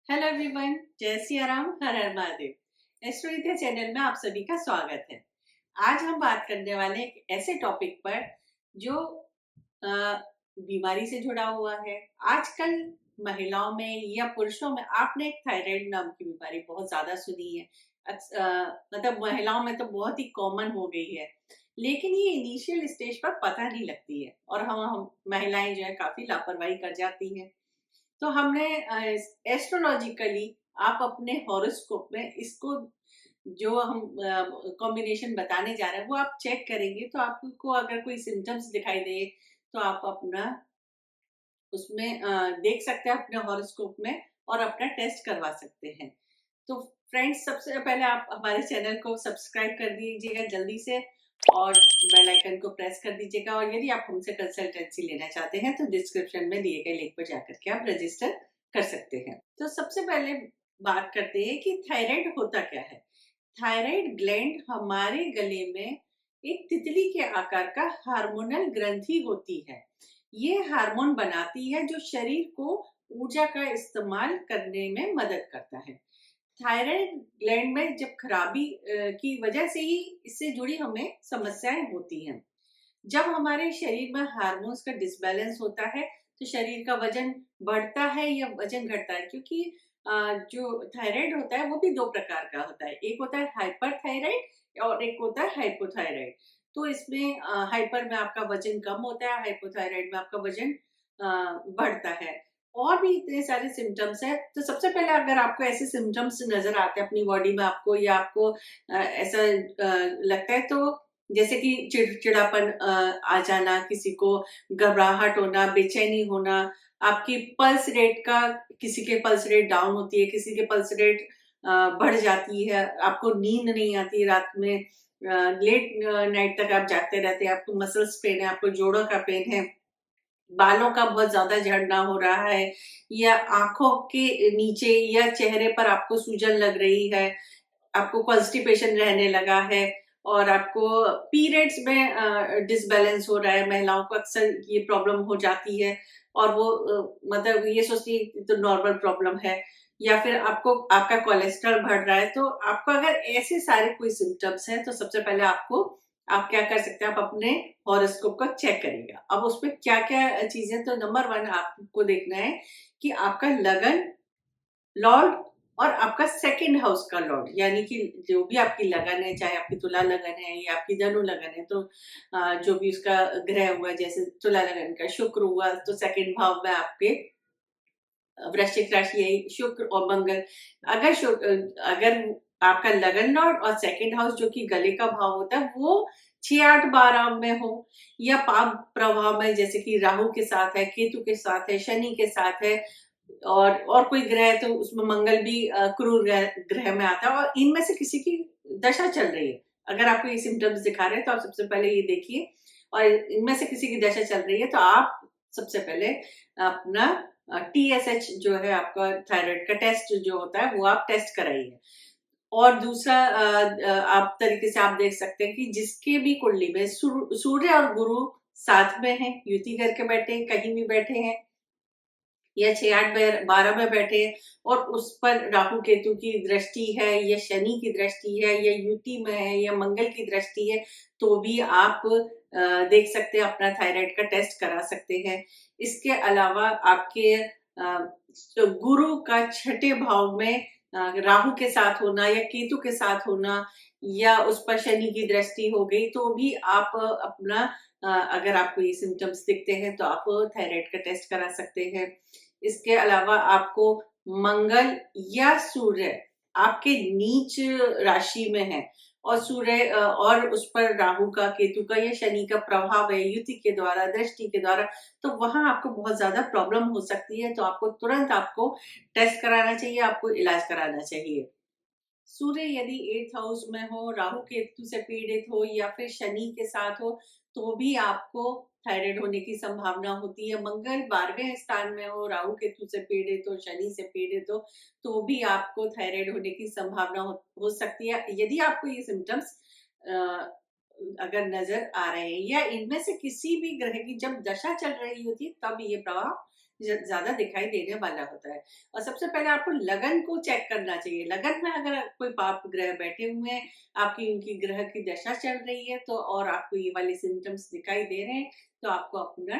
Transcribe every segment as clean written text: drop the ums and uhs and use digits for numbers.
Hello everyone, जय सिया राम, हर हर Mahadev. Astro channel में आप सभी का स्वागत है। आज हम बात करने वाले एक ऐसे टॉपिक पर जो अ, बीमारी से जुड़ा हुआ है। आजकल महिलाओं में या पुरुषों में आपने एक थायराइड नाम की बीमारी बहुत ज्यादा सुनी है। मतलब महिलाओं में तो बहुत ही कॉमन हो गई है, लेकिन ये इनिशियल स्टेज पर पता नहीं लगती है और हम महिलाएं जो है काफी लापरवाही कर जाती हैं। तो हमने एस्ट्रोलॉजिकली आप अपने हॉरोस्कोप में इसको जो हम कॉम्बिनेशन बताने जा रहे हैं वो आप चेक करेंगे, तो आपको अगर कोई सिम्टम्स दिखाई दे तो आप अपना उसमें देख सकते हैं अपने हॉरोस्कोप में और अपना टेस्ट करवा सकते हैं। तो फ्रेंड्स, सबसे पहले आप हमारे चैनल को सब्सक्राइब कर दीजिएगा जल्दी से और बेल आइकन को प्रेस कर दीजिएगा। और यदि आप हमसे कंसल्टेंसी लेना चाहते हैं तो डिस्क्रिप्शन में दिए गए लिंक पर जाकर के आप रजिस्टर कर सकते हैं। तो सबसे पहले बात करते हैं कि थायराइड होता क्या है। थायराइड ग्लैंड हमारे गले में एक तितली के आकार का हार्मोनल ग्रंथि होती है। ये हार्मोन बनाती है जो शरीर को ऊर्जा का इस्तेमाल करने में मदद करता है। थायराइड ग्लैंड में जब खराबी की वजह से ही इससे जुड़ी हमें समस्याएं होती हैं। जब हमारे शरीर में हार्मोन्स का डिसबैलेंस होता है तो शरीर का वजन बढ़ता है या वजन घटता है, क्योंकि जो थायराइड होता है वो भी दो प्रकार का होता है। एक होता है हाइपर थायराइड और एक होता है हाइपोथायराइड। तो इसमें हाइपर में आपका वजन कम होता है, हाइपोथायराइड में आपका वजन बढ़ता है। और भी इतने सारे सिम्टम्स हैं। तो सबसे पहले अगर आपको ऐसे सिम्टम्स नजर आते हैं अपनी बॉडी में आपको, या आपको ऐसा लगता है, तो जैसे कि चिड़चिड़ापन आ जाना, किसी को घबराहट होना, बेचैनी होना, आपकी पल्स रेट का, किसी के पल्स रेट डाउन होती है, किसी के पल्स रेट बढ़ जाती है, आपको नींद नहीं आती रात में, लेट नाइट तक आप जागते रहते हैं, आपको मसल्स पेन है, आपको जोड़ों का पेन है, बालों का बहुत ज्यादा झड़ना हो रहा है, या आंखों के नीचे या चेहरे पर आपको सूजन लग रही है, आपको कॉन्स्टिपेशन रहने लगा है, और आपको पीरियड्स में डिसबैलेंस हो रहा है। महिलाओं को अक्सर ये प्रॉब्लम हो जाती है और वो मतलब ये सोचती है कि तो नॉर्मल प्रॉब्लम है। या फिर आपको आपका कोलेस्ट्रॉल बढ़ रहा है। तो आपको अगर ऐसे सारे कोई सिम्टम्स हैं तो सबसे पहले आप क्या कर सकते हैं, आप अपने हॉरोस्कोप को चेक करिएगा। अब उसमें क्या क्या चीजें, तो नंबर वन आपको देखना है कि आपका लगन, लॉर्ड और आपका सेकंड हाउस का लॉर्ड, यानी कि जो भी आपकी लगन है, चाहे आपकी तुला लगन है या आपकी धनु लगन है, तो जो भी उसका ग्रह हुआ, जैसे तुला लगन का शुक्र हुआ तो सेकंड भाव में आपके वृश्चिक राशि यही शुक्र और मंगल। अगर आपका लगन लॉर्ड और सेकंड हाउस जो कि गले का भाव होता है वो 6 8 12 में हो, या पाप प्रभाव में, जैसे कि राहु के साथ है, केतु के साथ है, शनि के साथ है, और कोई ग्रह है तो उसमें मंगल भी क्रूर ग्रह में आता है, और इनमें से किसी की दशा चल रही है। अगर आपको ये सिम्टम्स दिखा रहे हैं तो आप सबसे पहले ये देखिए, और इनमें से किसी की दशा चल रही है तो आप सबसे पहले अपना TSH जो है, आपका थायराइड का टेस्ट जो होता है वो आप टेस्ट कराइए। और दूसरा आप तरीके से आप देख सकते हैं कि जिसके भी कुंडली में सूर्य और गुरु साथ में है, युति करके बैठे हैं, कहीं भी बैठे हैं, या 6 8 12 में बैठे और उस पर राहु केतु की दृष्टि है, या शनि की दृष्टि है, या युति में है, या मंगल की दृष्टि है, तो भी आप देख सकते हैं, अपना थायराइड का टेस्ट करा सकते हैं। इसके अलावा आपके जो गुरु का छठे भाव में राहु के साथ होना या केतु के साथ होना, या उस पर शनि की दृष्टि हो गई, तो भी आप अपना अगर आपको ये सिम्टम्स दिखते हैं तो आप थायराइड का टेस्ट करा सकते हैं। इसके अलावा आपको मंगल या सूर्य आपके नीच राशि में है, और सूर्य और उस पर राहु का, केतु का या शनि का प्रभाव है युति के द्वारा, दृष्टि के द्वारा, तो वहां आपको बहुत ज्यादा प्रॉब्लम हो सकती है। तो आपको तुरंत आपको टेस्ट कराना चाहिए, आपको इलाज कराना चाहिए। सूर्य यदि 8th हाउस में हो, राहु केतु से पीड़ित हो, या फिर शनि के साथ हो, तो भी आपको थायराइड होने की संभावना होती है। मंगल 12वें स्थान में हो, राहु केतु से पीड़ित हो, शनि से पीड़ित हो, तो भी आपको थायराइड होने की संभावना हो सकती है। यदि आपको ये सिम्टम्स अगर नजर आ रहे हैं, या इनमें से किसी भी ग्रह की जब दशा चल रही होती है तब ये प्रभाव ज्यादा दिखाई देने वाला होता है। और सबसे पहले आपको लगन को चेक करना चाहिए। लगन में अगर कोई पाप ग्रह बैठे हुए हैं, आपकी उनकी ग्रह की दशा चल रही है, तो और आपको ये वाले सिम्टम्स दिखाई दे रहे हैं, तो आपको अपना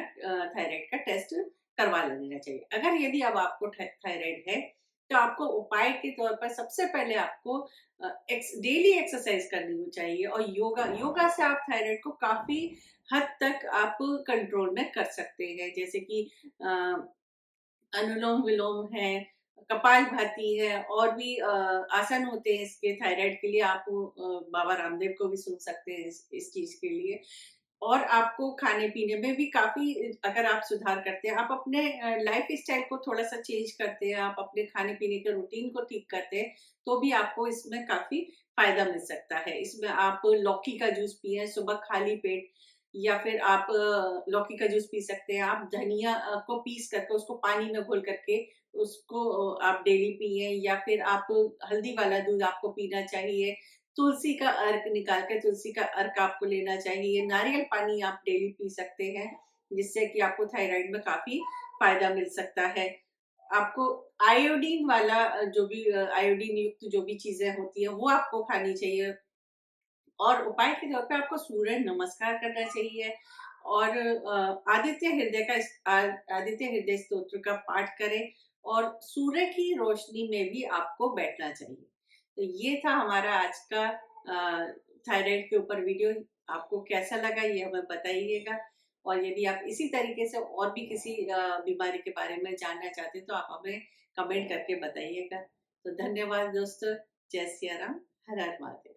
थायराइड का टेस्ट करवा लेना चाहिए। अगर यदि अब आपको थायराइड है, तो आपको उपाय के तौर पर सबसे पहले आपको डेली एक्सरसाइज करनी चाहिए, और योगा योगा से आप थायराइड को काफी हद तक आप कंट्रोल में कर सकते हैं। जैसे कि अ, अनुलोम विलोम है, कपालभाति है, और भी आसन होते हैं इसके थायराइड के लिए। आप बाबा रामदेव को भी सुन सकते हैं इस चीज के लिए। और आपको खाने-पीने में भी काफ़ी अगर आप सुधार करते हैं, आप अपने लाइफ़स्टाइल को थोड़ा-सा चेंज करते हैं, आप अपने खाने-पीने के रूटीन को ठीक करते हैं, तो भी आपको इसमें काफ़ी फ़ायदा मिल सकता है। इसमें आप लौकी का जूस पिएँ सुबह खाली पेट, या फिर आप लौकी का जूस पी सकते हैं। आप धनिया को पीस करके उसको पानी में घोल करके उसको आप डेली पिएँ, या फिर आप हल्दी वाला दूध आपको पीना चाहिए। तुलसी का अर्क निकाल के तुलसी का अर्क आपको लेना चाहिए। नारियल पानी आप डेली पी सकते हैं, जिससे कि आपको थायराइड में काफ़ी फ़ायदा मिल सकता है। आपको आयोडीन वाला जो भी आयोडीन युक्त जो भी चीज़ें होती हैं, वो आपको खानी चाहिए। और उपाय के तौर पे आपको सूर्य नमस्कार करना चाहिए, और आदित्य हृदय स्तोत्र का पाठ करें, और सूर्य की रोशनी में भी आपको बैठना चाहिए। तो ये था हमारा आज का थायराइड के ऊपर वीडियो। आपको कैसा लगा ये हमें बताइएगा, और यदि आप इसी तरीके से और भी किसी बीमारी के बारे में जानना चाहते हैं, तो आप हमें कमेंट करके बताइएगा। तो धन्यवाद दोस्तों। जय सिया राम। हर हर महादेव।